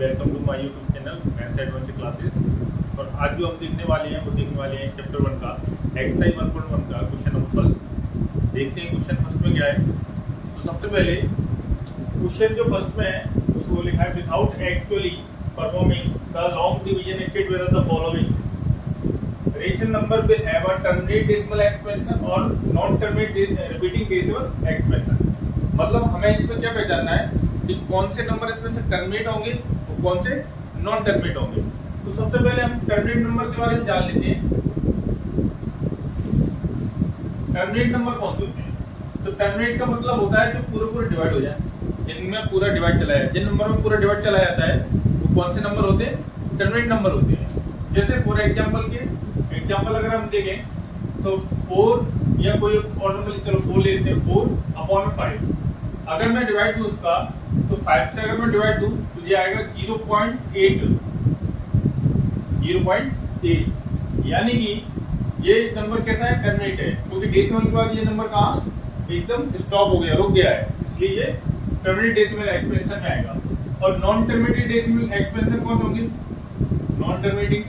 Welcome to my YouTube channel maths advance classes. और आज जो हम देखने वाले हैं वो देखने वाले हैं चैप्टर 1 का एक्सरसाइज 1.1 का क्वेश्चन नंबर फर्स्ट। देखते हैं क्वेश्चन फर्स्ट में क्या है। तो सबसे पहले क्वेश्चन जो फर्स्ट में है उसको लिखा है without actually performing the long division state whether the following rational number will have a terminate decimal expansion और non terminate repeating decimal expansion. मतलब हमें इसमें क्या पहचानना है कि कौन से नंबर इसमें से टर्मिनेट होंगे और कौन से नॉन टर्मिनेट होंगे। तो सबसे पहले हम टर्मिनेट नंबर के बारे में जान लेते हैं। टर्मिनेट नंबर कौन से होते हैं? तो टर्मिनेट का मतलब होता है जो पूरे डिवाइड हो जाए, जिनमें पूरा डिवाइड चला जाए। जिन नंबर में पूरा डिवाइड चला जाता है वो कौन से नंबर होते हैं? टर्मिनेट नंबर होते हैं। जैसे फॉर एग्जांपल अगर हम देखें तो 4 या कोई और नंबर चलो 4 ले लेते हैं, 4/5। अगर मैं डिवाइड दूं उसका तो 5 से अगर मैं डिवाइड दूं तो ये आएगा 0.8 यानी कि ये नंबर कैसा है? टर्मिनेट है, क्योंकि डेसिमल के बाद ये नंबर कहाँ एकदम स्टॉप हो गया, रुक गया है, इसलिए ये टर्मिनेट डेसिमल एक्सपेंशन में आएगा। और नॉन टर्मिनेट डेसिमल एक्सपेंशन कौन होंगे? नॉन टर्मिनेटिंग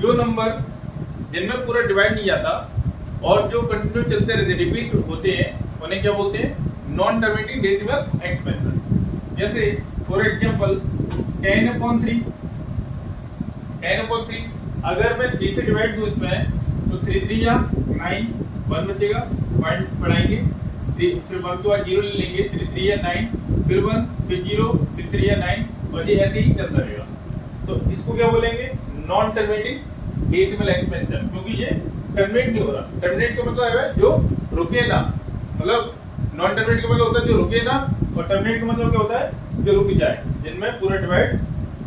जो नंबर जिनमें पूरा डिवाइड नहीं जाता और जो कंटिन्यू चलते रहते रिपीट होते हैं उन्हें क्या बोलते हैं? Non terminating decimal expansion. जैसे फॉर एग्जांपल 10/3 अगर मैं 3 से डिवाइड दूं इसमें तो 3 3 या 9, 1 बचेगा, पॉइंट बढ़ाएंगे, 3 फिर 1 के बाद 0 ले लेंगे, 3 3 या 9, फिर 1 फिर 0 फिर 3 या 9 और ये ऐसे ही चलता रहेगा। तो इसको क्या बोलेंगे? नॉन टर्मिनेटिंग डेसिमल एक्सपेंशन, क्योंकि ये टर्मिनेट नहीं हो रहा। टर्मिनेट का मतलब है जो रुके ना, मतलब नॉन टर्मिनेट का मतलब होता है जो रुके ना, और टर्मिनेट का मतलब क्या होता है? जो रुक जाए, जिनमें पूरा डिवाइड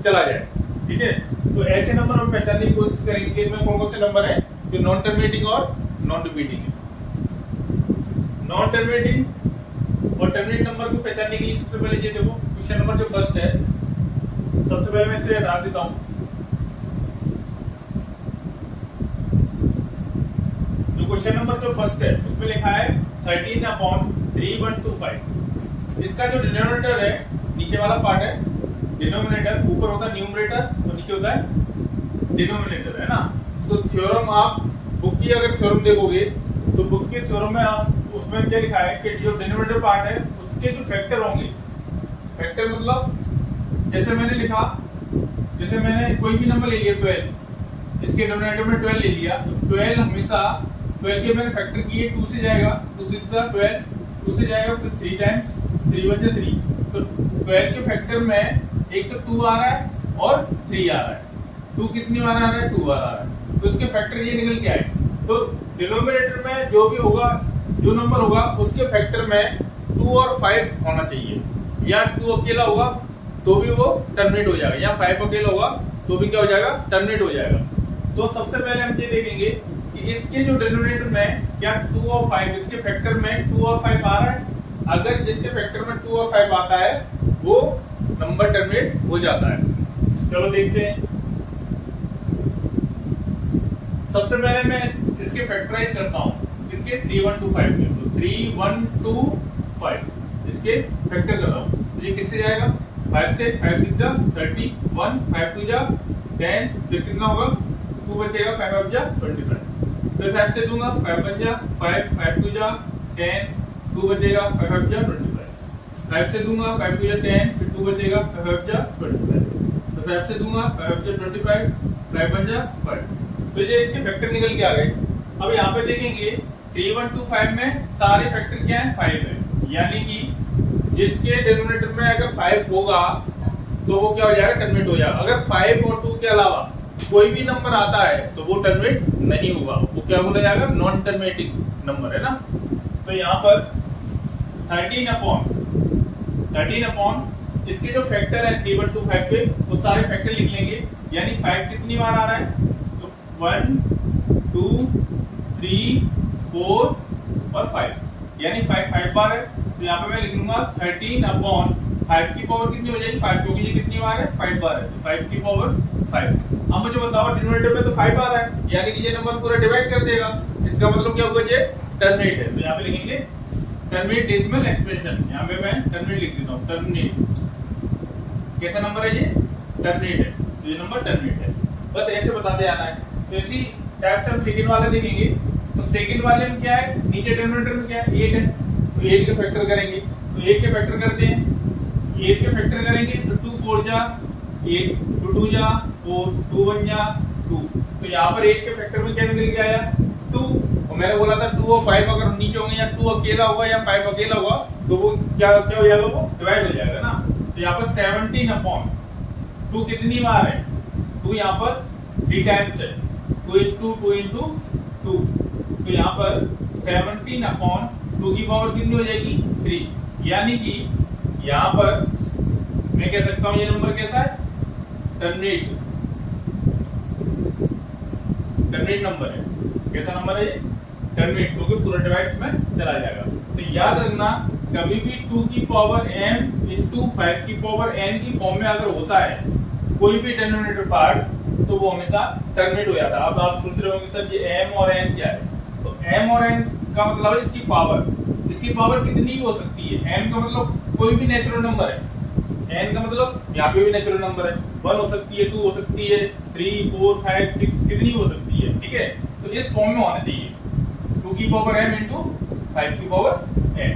चला जाए। ठीक है, तो ऐसे नंबर हम पहचानने की कोशिश करेंगे कि इनमें कौन कौन से नंबर है जो नॉन टर्मिनेटिंग और नॉन रिपीटिंग है। नॉन टर्मिनेटिंग और टर्मिनेट नंबर को पहचानने के लिए सबसे पहले ये देखो क्वेश्चन नंबर जो फर्स्ट है, सबसे पहले मैं इसे हटा देता हूं। क्वेश्चन नंबर जो फर्स्ट है उसमें लिखा है 13/3125। इसका जो डिनोमिनेटर है, नीचे वाला पार्ट है डिनोमिनेटर, ऊपर होता है न्यूमरेटर और नीचे होता है डिनोमिनेटर, है ना। तो थ्योरम आप बुक की अगर थ्योरम देखोगे तो बुक के थ्योरम में आप उसमें क्या लिखा है कि जो डिनोमिनेटर पार्ट है उसके जो फैक्टर होंगे, फैक्टर मतलब जैसे मैंने कोई भी नंबर ले लिया 12, इसके डिनोमिनेटर में 12 ले लिया, तो 12 हमेशा 12 के मैंने फैक्टर किए 2 से जाएगा, 2 से 12, 2 से जाएगा, फिर 3 टाइम्स 3 × 3। तो 12 के फैक्टर में एक तो 2 आ रहा है और 3 आ रहा है। 2 कितनी बार आ रहा है? 2 बार आ रहा है, तो इसके फैक्टर ये निकल के आए। तो डिनोमिनेटर में जो भी होगा, जो नंबर होगा उसके फैक्टर में 2 और 5 होना चाहिए। या 2 अकेला होगा तो भी वो टर्मिनेट हो जाएगा, या 5 अकेला होगा तो भी क्या हो जाएगा? टर्मिनेट हो जाएगा। तो सबसे पहले हम ये देखेंगे कि इसके जो डिनोमिनेटर में क्या 2 और 5, इसके फैक्टर में 2 और 5 आ रहा है। अगर जिसके फैक्टर में 2 और 5 आता है वो नंबर टर्मिनेट हो जाता है। चलो देखते हैं। सबसे पहले मैं इसके फैक्टराइज करता हूँ, इसके 3125 के, तो 3125 इसके फैक्टर कर रहा हूँ, तो ये किससे जाएगा? 5 से, 5 6 जा 31, 5 2 जा 10, फिर कितना होगा? 2 बचेगा, 5 5 जा 25, फिर 5 से दूंगा, 5 1 जा 5, 5 2 जा 10, 2 बचेगा, 5 5 जा 25, 5 से दूंगा, 5 2 जा 10, फिर 2 बचेगा, 5 5 जा 25, तो 5 से दूंगा, 5 जा 25, 5 1 जा 5, तो ये इसके फैक्टर निकल के आ गए। अब यहाँ पे देखेंगे 3125 में सारे फैक्टर क्या है? 5 है, यानी कि जिसके डिनोमिनेटर में अगर 5 होगा तो वो क्या हो जाएगा? टर्मिनेट हो जाएगा। अगर 5 और 2 के अलावा कोई भी नंबर आता है तो वो टर्मिनेट नहीं होगा, वो क्या बोला जाएगा? नॉन टर्मिनेटिंग नंबर, है ना। तो यहाँ पर 13/13 इसके जो फैक्टर है 3125 के, वो सारे फैक्टर लिख लेंगे। यानी 5 कितनी बार आ रहा है? तो 1 2 3 4 और 5, यानी 5 बार है। तो यहाँ पे मैं लिख लूंगा 13/5 की पावर कितनी हो जाएगी? 5, क्योंकि ये कितनी बार है? 5 बार है, तो 5 की पावर 5। अब मुझे बताओ डिनोमिनेटर में तो 5 आ रहा है, यानी कि ये नंबर पूरा डिवाइड कर देगा, इसका मतलब क्या होगा? ये टर्मिनेट है। तो यहाँ पे लिखेंगे टर्मिनेट डेसिमल एक्सपेंशन, यहाँ पे मैं टर्मिनेट लिख देता हूँ, टर्मिनेट। कैसा नंबर है ये? टर्मिनेट है, तो ये नंबर टर्मिनेट है। बस ऐसे बताते जाना है। तो इसी टाइप से हम सेकंड वाले देखेंगे। तो सेकंड वाले में क्या है, नीचे डिनोमिनेटर में क्या है, 8 है, तो 8 के फैक्टर करेंगे। तो 8 के फैक्टर करते हैं, 8 के फैक्टर करेंगे तो 2 4 जा 8, 2 2 जा 4, 2 1 जा 2। तो यहाँ पर 8 के फैक्टर में क्या निकल के आया, 2। और मैंने बोला था 2 और 5 अगर नीचे होंगे या 2 अकेला होगा या 5 अकेला होगा तो वो क्या क्या हो जाएगा, वो डिवाइड हो जाएगा ना। तो यहाँ पर 17/2 कितनी बार है, 2 यहाँ पर 3 टाइम्स है, 2 into 2 into 2। तो यहाँ पर 17/2 की पावर कितनी हो जाएगी, 3। यानी कि यहाँ पर मैं कह सकता हूँ ये नंबर कैसा है, टर्मिनेट नंबर है। कैसा नंबर है ये, टर्मिनेट, क्योंकि पूरा डिवाइड्स में चला जाएगा। तो याद रखना कभी भी 2 की पावर m into 5 की पावर n की फॉर्म में अगर होता है कोई भी डिनोमिनेटर पार्ट तो वो हमेशा टर्मिनेट हो जाता है। अब आप सोच रहे होंगे सर ये m और n क्या है, तो m और n का मतलब है इसकी पावर कितनी हो सकती है। m का मतलब कोई भी नेचुरल नंबर है, n का मतलब यहाँ पे भी नेचुरल नंबर है, 1 हो सकती है, 2 हो सकती है, 3 4 5 6 कितनी हो सकती है, ठीक है। तो इस फॉर्म में होना चाहिए 2 की पावर m into 5 की पावर n,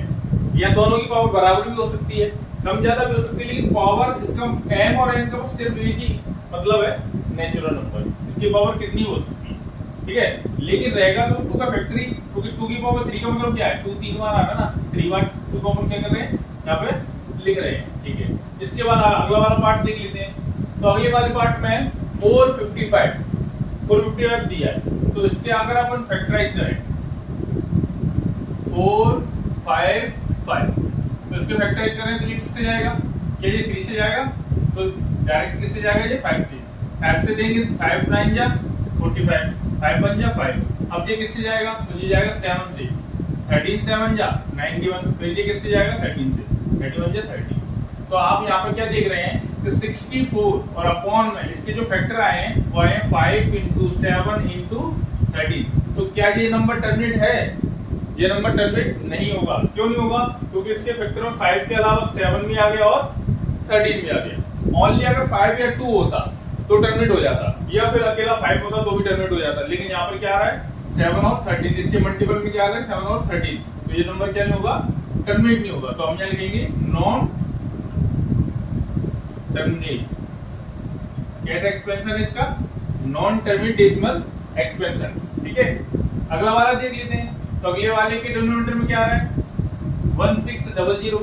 या दोनों की पावर बराबर भी हो सकती है, कम ज्यादा भी हो सकती है, लेकिन पावर इसका m और n का बस सिर्फ एक ही मतलब है नेचुरल नंबर, इसकी पावर कितनी हो सकती है, ठीक है। लेकिन रहेगा तो 2 का फैक्टरी, क्योंकि 2 की पावर 3 का मतलब क्या है, 2 3 बार आएगा ना, 3 बार 2 को अपन क्या कर रहे हैं यहाँ पे लिख रहे हैं, ठीक है। इसके बाद अगला वाला पार्ट देख लेते हैं। तो अगले वाले पार्ट में 455 दिया है, तो इसके अगर अपन फैक्टराइज करें 4 5 5, तो इसके फैक्टराइज करें तो ये किससे जाएगा, क्या ये 3 से जाएगा, तो डायरेक्ट किससे जाएगा, ये 5 से। 5 से देंगे तो 5 9 जा 45, 5 1 जा 5। अब ये किससे जाएगा, तो ये जाएगा 7 से, 13 7 जा 91, फिर ये किससे जाएगा 13 से, 31 जा 30। तो आप यहाँ पर क्या देख रहे हैं कि 64 और अपॉन में इसके जो फैक्टर आए हैं वो आए 5 into 7 into 13। तो क्या ये नंबर टर्मिनेट है, ये नंबर टर्मिनेट नहीं होगा। क्यों नहीं होगा, क्योंकि इसके फैक्टर में 5 के अलावा 7 भी आ गया और 13 भी आ गया। ओनली अगर 5 या 2 होता तो टर्मिनेट हो जाता, या फिर अकेला 5 होता तो भी टर्मिनेट हो जाता, लेकिन यहाँ पर क्या आ रहा है 7 और 13, इसके मल्टीपल में क्या आ रहा है 7 और 13, तो ये नंबर क्या नहीं होगा, टर्मिनेट नहीं होगा। तो हम यहाँ लिखेंगे नॉन टर्मिनेट। कैसा एक्सपेंशन है इसका, नॉन टर्मिनेट डेसिमल एक्सपेंशन, ठीक है। अगला वाला देख लेते हैं। तो अगले वाले के डिनोमिनेटर में क्या आ रहा है 1600,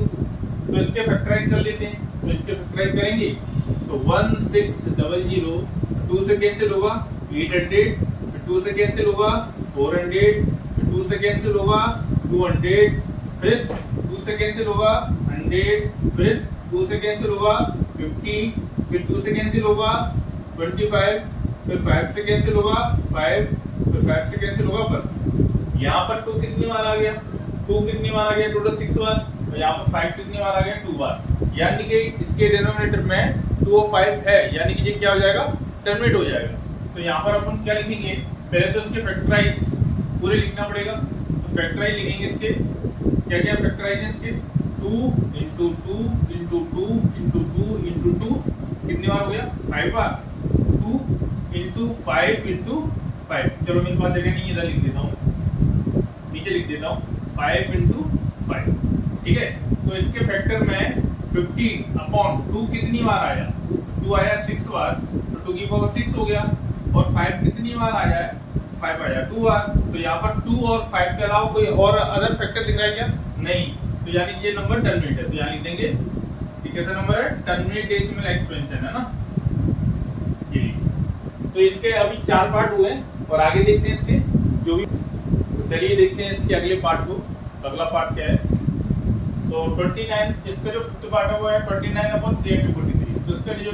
तो इसके फैक्टराइज कर लेते हैं। तो इसके फैक्टराइज करेंगे तो 1600 2 से कैंसिल होगा 800, फिर 2 से कैंसिल होगा 400, फिर 2 से कैंसिल होगा 200, फिर 2 से कैंसिल होगा 100, फिर 2 से कैंसिल होगा 50, फिर 2 से कैंसिल होगा 25, फिर 5 से कैंसिल होगा 5, फिर 5 से कैंसिल होगा 1। यहाँ पर 2 कितनी बार आ गया, 2 कितनी बार आ गया, टोटल 6 बार। तो यहाँ पर 5 कितनी बार आ गया, 2 बार। यानी कि इसके डिनोमिनेटर में 2 और 5 है, यानी कि ये क्या हो जाएगा, टर्मिनेट हो जाएगा। तो यहाँ पर अपन क्या लिखेंगे, पहले तो इसके फैक्टराइज पूरे लिखना पड़ेगा। तो फैक्टराइज लिखेंगे इसके, क्या क्या फैक्टराइज है इसके, 2 into 2 into 2 into 2 into 2 कितनी बार हो गया, 5 बार। 2 into 5 into 5, चलो मेरे पास जगह नहीं, इधर लिख देता हूँ, नीचे लिख देता हूँ 5 into 5, ठीक है। तो इसके फैक्टर में 15/2 कितनी बार आया, 2 आया 6 बार, तो 2 की पावर 6 हो गया। और 5 कितनी बार आया है, 5 आया 2 बार। तो यहाँ पर 2 और 5 के अलावा कोई और अदर फैक्टर दिख रहा है क्या, नहीं। तो यानी ये नंबर टर्मिनेट है, तो यहाँ लिख देंगे कि कैसा नंबर है, टर्मिनेट डेसिमल एक्सपेंशन है ना ये। तो इसके अभी 4 पार्ट हुए और आगे देखते हैं इसके जो भी। तो चलिए देखते हैं इसके अगले पार्ट को। अगला पार्ट क्या है, तो 29, इसका जो फिफ्थ पार्ट है वो है 29/343। तो इसका जो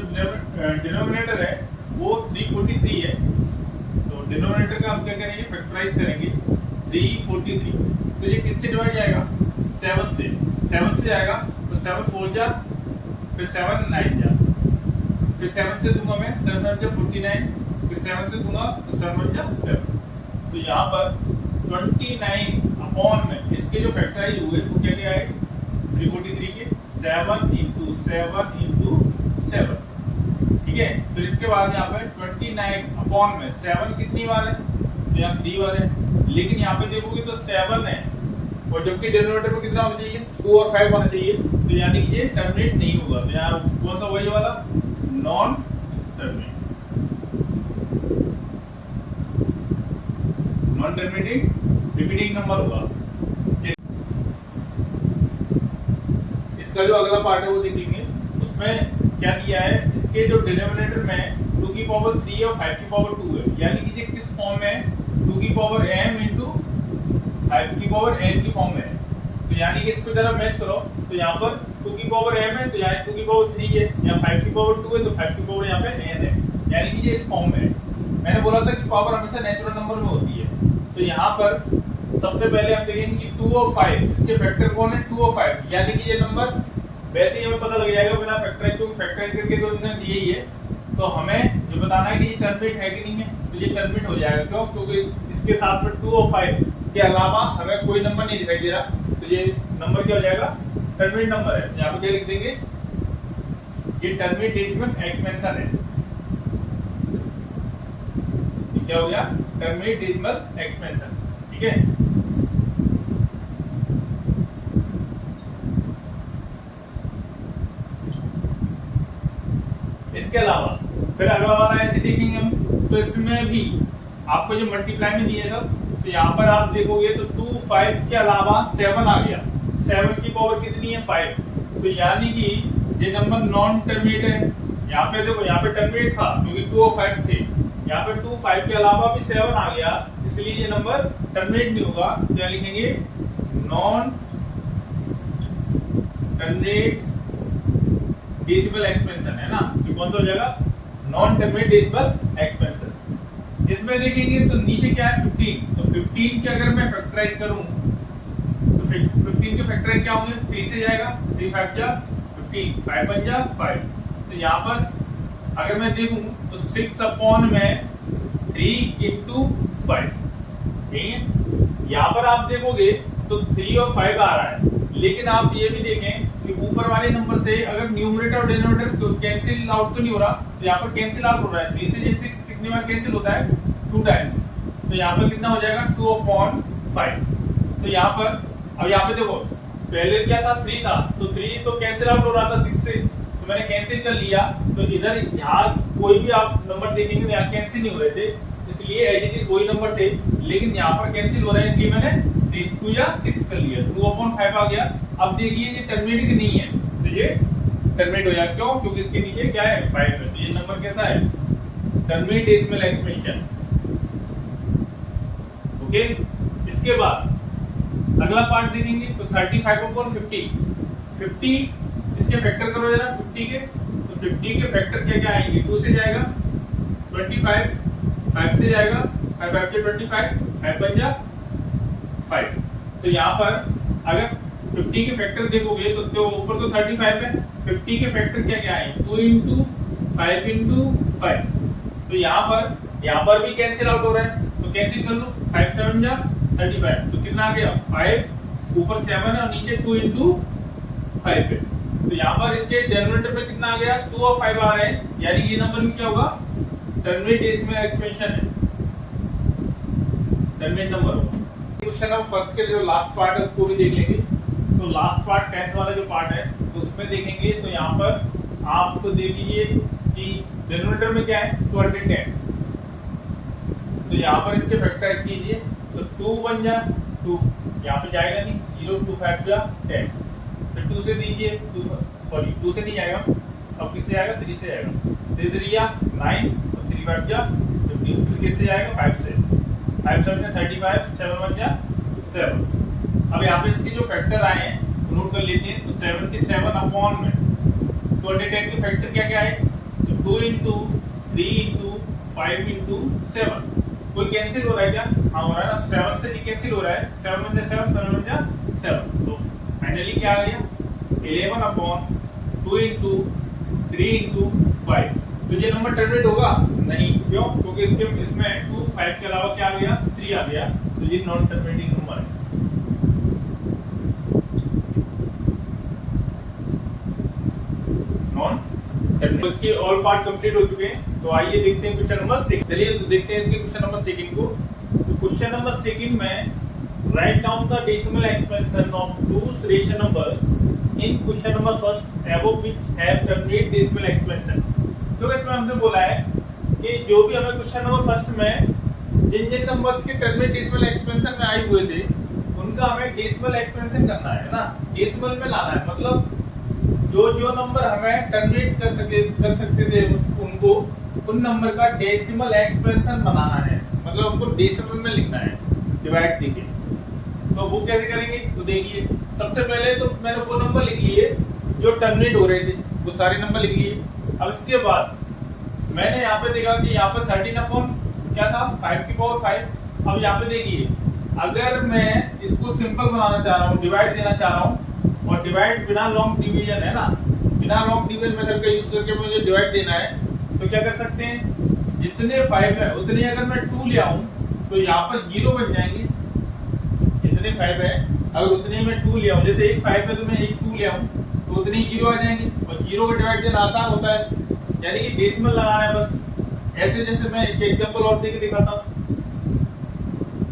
डिनोमिनेटर है वो 343 है। तो डिनोमिनेटर का हम क्या करेंगे, फैक्टराइज करेंगे 343। तो ये किससे डिवाइड जाएगा, 7 से। 7 से जाएगा तो 7 4 जा, फिर 7 9 जा, फिर 7 से दूंगा मैं, 7 7 जा 49, फिर 7 से दूंगा तो 7 1 जा 7। तो यहाँ पर 29/343 अपॉन में इसके जो फैक्टराइज हुए वो क्या क्या है 343 के 7 इंटू 7 इंटू 7, ठीक है। फिर इसके बाद यहाँ पे 29 अपॉन में 7 कितनी बार है तो यहाँ 3 बार है, लेकिन यहाँ पे देखोगे तो 7 है और जबकि डिनोमिनेटर में कितना होना चाहिए 2 और 5 होना चाहिए, तो यानी कि ये टर्मिनेट नहीं होगा। तो यहाँ कौन सा वही वाला non terminate, non terminating repeating number होगा। इसका जो अगला पार्ट है वो देखेंगे, उसमें क्या दिया है, इसके जो डिनोमिनेटर में 2 की पावर 3 और 5 की पावर 2 है, यानी कि ये किस फॉर्म में 2 की पावर m इंटू 5 की पावर n की फॉर्म में है। तो यानी कि इसको जरा मैच करो, तो यहाँ पर 2 की पावर m है तो यहाँ 2 की पावर 3 है, यहाँ 5 की पावर 2 है तो 5 की पावर यहाँ पे n है, यानी कि ये इस फॉर्म में है। मैंने बोला था कि पावर हमेशा नेचुरल नंबर में होती है। तो यहाँ पर सबसे पहले हम देखेंगे कि 2 और 5 इसके फैक्टर कौन है 2 और 5, यानी कि ये नंबर वैसे ही हमें पता लग जाएगा बिना फैक्टराइज, क्योंकि फैक्टराइज करके तो इन्होंने दिए ही है। तो हमें ये बताना है कि ये टर्मिनेट है कि नहीं है, तो ये टर्मिनेट हो जाएगा। क्यों? क्योंकि इसके साथ में 2 और 5 के अलावा हमें कोई नंबर नहीं दिखाई दे रहा, तो ये नंबर क्या हो जाएगा टर्मिनेट नंबर है। यहाँ पे क्या लिख देंगे, ये टर्मिनेट डेसिमल एक्सपेंशन है। क्या हो गया टर्मिनेट डेसिमल एक्सपेंशन, ठीक है। इसके अलावा फिर अगला वाला ऐसे देखेंगे हम, तो इसमें भी आपको जो मल्टीप्लाई में दिए सब, तो यहाँ पर आप देखोगे तो 2 5 के अलावा 7 आ गया, 7 की पावर कितनी है 5, तो यानी कि ये नंबर नॉन टर्मिनेट है। यहाँ पे देखो, यहाँ पे टर्मिनेट था क्योंकि 2 और 5 थे, यहाँ पे 2 5 के अलावा भी 7 आ गया, इसलिए ये नंबर टर्मिनेट नहीं होगा। क्या लिखेंगे नॉन टर्मिनेट डेसिमल एक्सपेंशन है ना, ये कौन सा हो जाएगा नॉन टर्मिनेट डेसिमल एक्सपेंशन। इसमें देखेंगे तो नीचे क्या है 15, तो 15 के अगर मैं फैक्टराइज करूं तो 15 के फैक्टराइज क्या होंगे 3 से जाएगा, 3 5 जा 15, 5 1 जा 5। तो यहाँ पर अगर मैं देखूं तो 6 अपॉन में 3 इंटू 5, यही है। यहाँ पर आप देखोगे तो 3 और 5 आ रहा है, लेकिन आप ये भी देखें कि ऊपर वाले नंबर से अगर न्यूमरेटर और डिनोमिनेटर कैंसिल आउट तो नहीं हो रहा, तो यहाँ पर कैंसिल आउट हो रहा है। 3 से 6 कितनी बार कैंसिल होता है 2 टाइम्स, तो यहाँ पर कितना हो जाएगा 2 अपॉन 5। तो यहाँ पर अब यहाँ पे देखो पहले क्या था 3 था, तो 3 तो कैंसिल आउट हो रहा था 6 से, तो मैंने कैंसिल कर लिया। तो इधर यहाँ कोई भी आप नंबर देखेंगे तो यहाँ कैंसिल नहीं हो रहे थे, इसलिए एज इट इज वही नंबर थे, लेकिन यहाँ पर कैंसिल हो रहा है, इसलिए मैंने 2 या 6 कर लिया, 2 अपॉन 5 आ गया। अब देखिए ये टर्मिनेट नहीं है, तो ये टर्मिनेट हो जाएगा। क्यों? क्योंकि इसके नीचे क्या है 5 है, तो ये नंबर कैसा है टर्मिनेट डेसिमल एक्सपेंशन। ओके, इसके बाद अगला पार्ट देखेंगे तो 35 अपॉन 50 इसके फैक्टर करो जरा 50 के, तो 50 के फैक्टर क्या क्या आएंगे 2 से जाएगा 25, 5 से जाएगा 5 5 के 25, 5 बन जा 5। तो यहाँ पर अगर 50 के फैक्टर देखोगे तो ऊपर तो 35 है, 50 के फैक्टर क्या क्या है 2 इंटू 5 इंटू 5। तो यहाँ पर भी कैंसिल आउट हो रहा है, तो कैंसिल कर लो 5 7 जा 35, तो कितना आ गया 5 ऊपर 7 है और नीचे 2 इंटू 5 है। तो यहाँ पर इसके डिनोमिनेटर में कितना आ गया 2 और 5 आ रहे हैं, यानी ये नंबर भी क्या होगा टर्मिनेट डेसिमल एक्सपेंशन है, टर्मिनेट नंबर होगा। क्वेश्चन हम फर्स्ट के जो लास्ट पार्ट है उसको भी देख लेंगे। तो लास्ट पार्ट 10th वाला जो पार्ट है तो उसमें देखेंगे, तो यहाँ पर आपको दे दीजिए कि डिनोमिनेटर में क्या है 210, तो यहाँ पर इसके फैक्टर कीजिए तो 2 बन जा 2, यहाँ पे जाएगा नहीं 0 2 5 जा 10, फिर 2 से दीजिए 2 से नहीं जाएगा, अब किससे जाएगा 3 से जाएगा, 3 3 या 9 और 3 5 जा 15, फिर किससे जाएगा 5 से, 5 7 जा 35, 7 1 जा 7। अब यहाँ पे इसके जो फैक्टर आए हैं नोट कर लेते हैं। तो 77 अपॉन में 210 के फैक्टर क्या क्या है, तो 2 इंटू 3 इंटू 5 इंटू 7। कोई कैंसिल हो रहा है क्या? हाँ हो रहा है ना, 7 से कैंसिल हो रहा है, 7 1 जा 7, 7 1 जा 7। तो फाइनली क्या आ गया 11 अपॉन 2 इंटू 3 इंटू 5। तो ये नंबर टर्मिनेट होगा नहीं, क्यों? क्योंकि इसमें 2 5 के अलावा क्या आ गया 3 आ गया, तो ये नॉन टर्मिनेटिंग नंबर है। हैं। तो इसके ऑल पार्ट कंप्लीट हो चुके हैं। तो आइए देखते हैं क्वेश्चन नंबर 6। चलिए तो देखते हैं इसके क्वेश्चन नंबर 2 को। तो क्वेश्चन नंबर 2 में write down the decimal expansion of those rational numbers in question number 1 above which have terminate decimal expansion. तो इसमें हमसे बोला है कि जो भी हमें क्वेश्चन नंबर 1 में जिन जिन नंबर्स के टर्मिनेट डेसिमल एक्सपेंशन में आए हुए थे उनका हमें डेसिमल एक्सपेंशन करना है ना, डेसिमल में लाना है। मतलब जो नंबर हमें टर्मिनेट कर सकते थे उनको उन नंबर का डेसिमल एक्सपेंशन बनाना है, मतलब उनको डेसिमल में लिखना है डिवाइड करके। तो वो कैसे करेंगे तो देखिए, सबसे पहले तो मैंने वो नंबर लिख लिए जो टर्मिनेट हो रहे थे, वो सारे नंबर लिख लिए। अब इसके बाद मैंने यहाँ पे देखा कि यहाँ पर 13 अपॉन क्या था 5 की पावर 5। अब यहाँ पे देखिए, अगर मैं इसको सिंपल बनाना चाह रहा हूँ, डिवाइड देना चाह रहा हूँ, और डिवाइड बिना लॉन्ग डिवीजन है ना, बिना लॉन्ग डिवीजन मेथड का यूज करके मुझे डिवाइड देना है, तो क्या कर सकते हैं, जितने 5 है उतने अगर मैं 2 ले आऊं तो यहाँ पर 0 बन जाएंगे। जितने 5 है अगर उतने में 2 ले आऊं, जैसे एक 5 है तो मैं एक 2 ले आऊं तो उतने ही 0 आ जाएंगे, और 0 का डिवाइड देना आसान होता है, यानी कि डेसिमल लगाना है बस। ऐसे जैसे मैं एक एग्जांपल और देके दिखाता हूँ।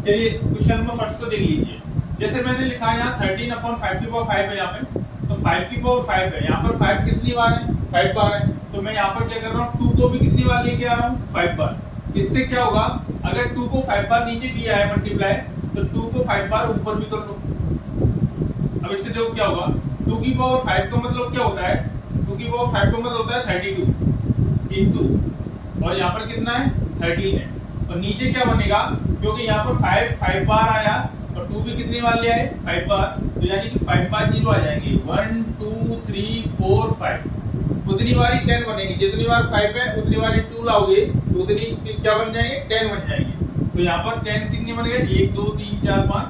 चलिए इस क्वेश्चन नंबर 1 को देख लीजिए। जैसे मैंने लिखा है यहाँ 13 अपॉन 5 की पावर 5 है यहाँ पे, तो 5 की पावर 5 है, यहाँ पर 5 कितनी बार है 5 बार है, तो मैं यहाँ पर क्या कर रहा हूँ 2 को भी कितनी बार लेके आ रहा हूँ 5 बार। इससे क्या होगा, अगर 2 को 5 बार नीचे किया है मल्टीप्लाई, तो 2 को 5 बार ऊपर भी कर लो। अब इससे देखो क्या होगा, 2 की पावर 5 का मतलब क्या होता है, 2 की पावर 5 का मतलब होता है 32 इंटू, और यहाँ पर कितना है 13 है, और नीचे क्या बनेगा, क्योंकि यहाँ पर 5 बार आया और 2 भी कितनी बार ले आए 5 बार, तो यानी कि 5 बार 0 आ जाएंगे, 1 2 3 4 5, उतनी बार ही 10 बनेगी। जितनी बार 5 है उतनी बार ही 2 लाओगे तो उतनी क्या बन जाएंगे 10 बन जाएंगे। तो यहाँ पर 10 कितने बन गए 1 2 3 4 5,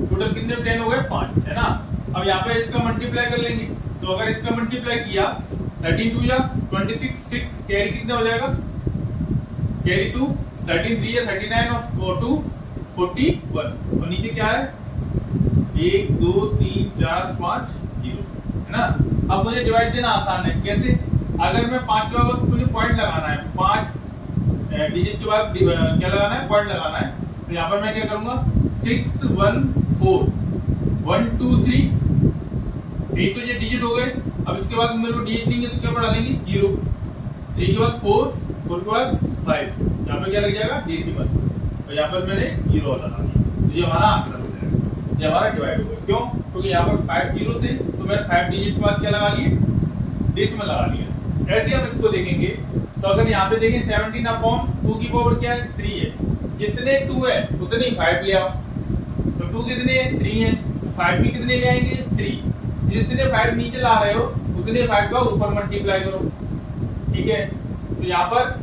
टोटल कितने 10 हो गए 5, है ना। अब यहाँ पे इसका मल्टीप्लाई कर लेंगे, तो अगर इसका मल्टीप्लाई किया 13 2 या 26 6 कैरी कितना हो जाएगा, कैरी 2, 13 3 या 39 और 2 41, और नीचे क्या है 1 2 3 4 5 0, है ना। अब मुझे डिवाइड देना आसान है, कैसे, अगर मैं 5 के बाद मुझे पॉइंट लगाना है, 5 डिजिट के बाद क्या लगाना है पॉइंट लगाना है, तो यहाँ पर मैं क्या करूंगा 6 1 4 1 2 3 3 तो ये डिजिट हो गए। अब इसके बाद मेरे को डिजिट नहीं है तो क्या बढ़ा लेंगे 0, 3 के बाद 4 4 के बाद 5, यहाँ पे क्या लग जाएगा डेसिमल, तो यहाँ पर मैंने 0 लगा दिया, तो ये हमारा आंसर हो जाएगा, ये हमारा डिवाइड हो गया। क्यों, क्योंकि यहाँ पर 5 0 थे तो मैंने 5 डिजिट के बाद क्या लगा लिए डेसिमल लगा लिया। ऐसे हम इसको देखेंगे, तो अगर यहाँ पे देखें 17 अपॉन 2 की पावर क्या है 3 है, जितने 2 है उतने ही 5 ले आओ, तो 2 कितने 3 है, तो 5 भी कितने ले आएंगे 3, जितने 5 नीचे ला रहे हो उतने 5 का ऊपर मल्टीप्लाई करो, ठीक है। तो यहाँ पर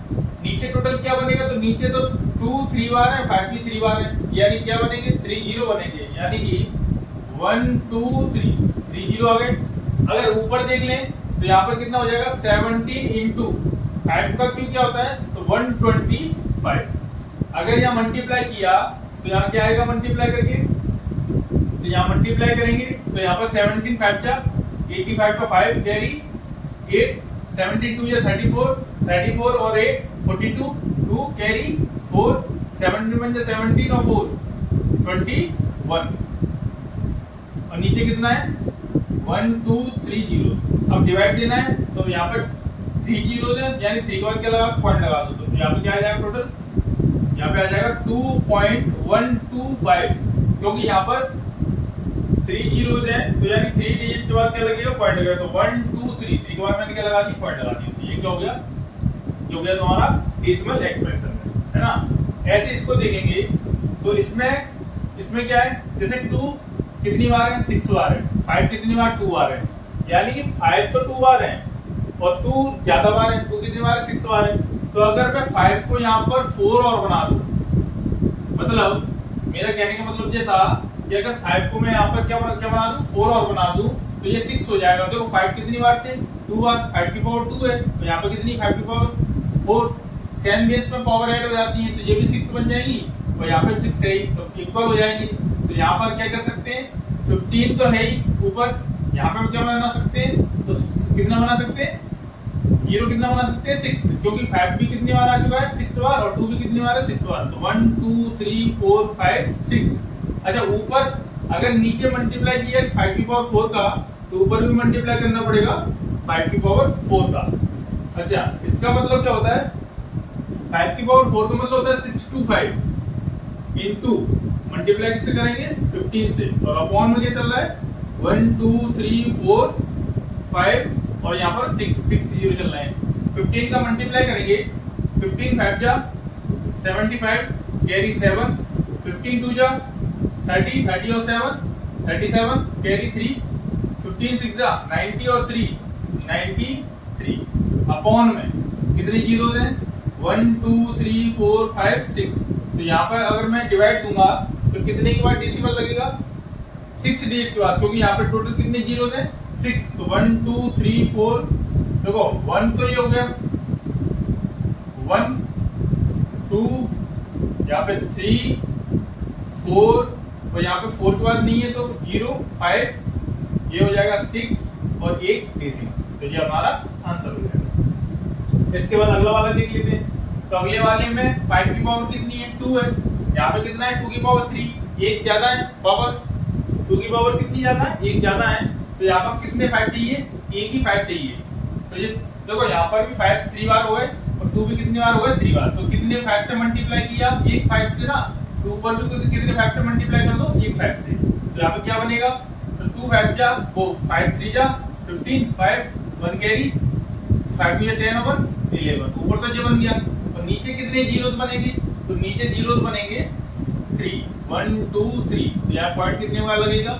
नीचे टोटल क्या बनेगा, तो नीचे तो 2 3 बार है, 5 भी 3 बार है, यानी क्या बनेंगे 3 0 बनेंगे, यानी कि 1 2 3 0 आ गए। अगर ऊपर देख लें तो यहाँ पर कितना हो जाएगा 17 इंटू 5 का क्यों क्या होता है, तो 125। अगर यहाँ मल्टीप्लाई किया तो यहाँ क्या आएगा मल्टीप्लाई करके, तो यहाँ मल्टीप्लाई करेंगे तो यहाँ पर 17 5 जा 85 का 5 कैरी 8, 17 2 या 34 और 8 42, 2 कैरी 4, 17 1 जा 17 और 4 21, और नीचे कितना है 1 2 3 0। अब डिवाइड देना है तो यहाँ पर 3 0 है, यानी 3 के बाद क्या लगा पॉइंट लगा दो, तो यहाँ पे क्या आ जाएगा टोटल, यहाँ पे आ जाएगा 2.125, क्योंकि यहाँ पर 3 0 है तो यानी 3 डिजिट के बाद क्या लगेगा पॉइंट लगेगा, तो 1 2 3 के बाद मैंने क्या लगा दी पॉइंट लगा दी, तो ये क्या हो गया, जो गया तुम्हारा डेसिमल एक्सपेंशन, है ना। ऐसे इसको देखेंगे तो इसमें क्या है, जैसे 2 कितनी बार है 6 बार है, 5 कितनी बार 2 बार है, यानी कि 5 तो 2 बार है और 2 ज्यादा बार है, 2 कितनी बार है 6 बार है। तो अगर मैं 5 को यहाँ पर 4 और बना दूं, मतलब मेरा कहने का मतलब ये था कि अगर 5 को मैं यहाँ पर क्या बना दूं 4 और बना दूं तो ये 6 हो जाएगा। देखो 5 कितनी बार थे 2 बार, 5 की पावर 2 है तो यहाँ पर कितनी 5 की पावर 4, सेम बेस में पावर ऐड हो जाती है तो ये भी 6 बन जाएगी और यहाँ पे 6 है ही तो इक्वल हो जाएंगे। तो यहाँ पर क्या कर सकते हैं 15 तो है ही ऊपर, यहाँ पे क्या बना सकते हैं, तो कितना बना सकते हैं जीरो कितना बना सकते हैं 6, क्योंकि 5 भी कितनी बार आ चुका है 6 बार, और 2 भी कितनी बार है 6 बार, तो 1 2 3 4 5 6। अच्छा ऊपर अगर नीचे मल्टीप्लाई किया 5 की पावर 4 का, तो ऊपर भी मल्टीप्लाई करना पड़ेगा 5 की पावर 4 का। अच्छा इसका मतलब क्या होता है, 5 की पावर 4 का मतलब होता है 6 to 5 इनटू मल्टीप्लाई किससे करेंगे 15 से, और अपॉन में क्या चल रहा है 1 2 3 4 5 और यहाँ पर 6 जीरो चल रहे हैं। 15 का मल्टीप्लाई करेंगे, 15 5 जा 75 कैरी 7, 15 2 जा 30 30 और 7 37 कैरी 3, 15 6 जा 90 और 3 93, अपॉन में कितने जीरो हैं 1 2 3 4 5 6। तो यहाँ पर अगर मैं डिवाइड दूंगा तो कितने के बाद डेसिमल लगेगा 6 डिजिट के बाद, क्योंकि यहाँ पे टोटल कितने जीरो हैं 6। तो 1 2 3 4 देखो 1 तो ये हो गया 1 2 यहाँ पे 3 4 और यहाँ पे 4 के बाद नहीं है तो 0 5, ये हो जाएगा 6 और 1 डेसिमल। तो ये हमारा आंसर हो जाएगा। इसके बाद अगला वाला देख लेते हैं। तो अगले वाले में 5 की पावर कितनी है 2 है, यहाँ पे कितना है 2 की पावर 3, एक ज्यादा है पावर, 2 की पावर कितनी ज्यादा है एक ज्यादा है, तो यहाँ पर कितने 5 चाहिए एक ही 5 चाहिए। तो ये देखो यहाँ पर भी 5 3 बार हो गए और 2 भी कितनी बार हो गए 3 बार, तो कितने 5 से मल्टीप्लाई किया एक 5 से ना, तो ऊपर भी कितने 5 से मल्टीप्लाई कर दो एक 5 से, तो यहाँ पे क्या बनेगा तो 2 5 जा वो 5 3 जा 15 5 1 कैरी 5 में 10 और 1 11, ऊपर तो ये बन गया। और नीचे कितने जीरोस बनेंगे, तो नीचे जीरोस बनेंगे 3 1 2 3, तो यहाँ पॉइंट कितने वाला लगेगा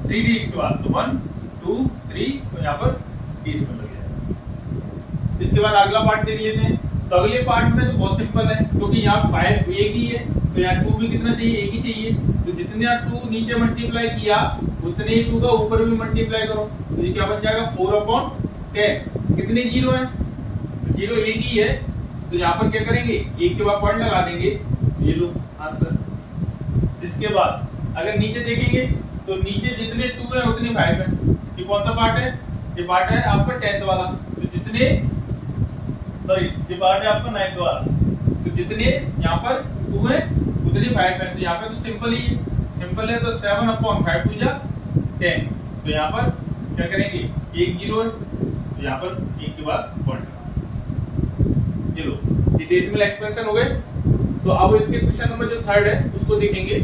3 डिजिट के बाद, तो 1 2 3, तो यहाँ पर 20 में लग जाएगा। इसके बाद अगला पार्ट देख लेते हैं। तो अगले पार्ट में तो बहुत सिंपल है, क्योंकि यहाँ 5 एक ही है तो यहाँ 2 भी कितना चाहिए एक ही चाहिए, तो जितने 2 नीचे मल्टीप्लाई किया उतने ही 2 का ऊपर भी मल्टीप्लाई करो, तो ये क्या बन जाएगा 4/10। कितने जीरो हैं जीरो एक ही है, तो यहाँ पर क्या करेंगे एक के बाद पॉइंट लगा देंगे, ये लो आंसर। इसके बाद अगर नीचे देखेंगे तो नीचे जितने 2 है उतने 5 है। ये कौन सा पार्ट है, ये पार्ट है आपका 10th वाला, तो जितने सॉरी ये पार्ट है आपका 9th वाला, तो जितने यहाँ पर 2 है उतने 5 है। तो यहाँ पे तो सिंपल ही सिंपल है, तो 7/5 2 जा 10, तो यहाँ पर क्या करेंगे एक जीरो है, तो यहाँ पर एक के बाद पॉइंट। चलो ये डेसिमल एक्सपेंशन हो गए। तो अब इसके क्वेश्चन नंबर जो 3rd है उसको देखेंगे।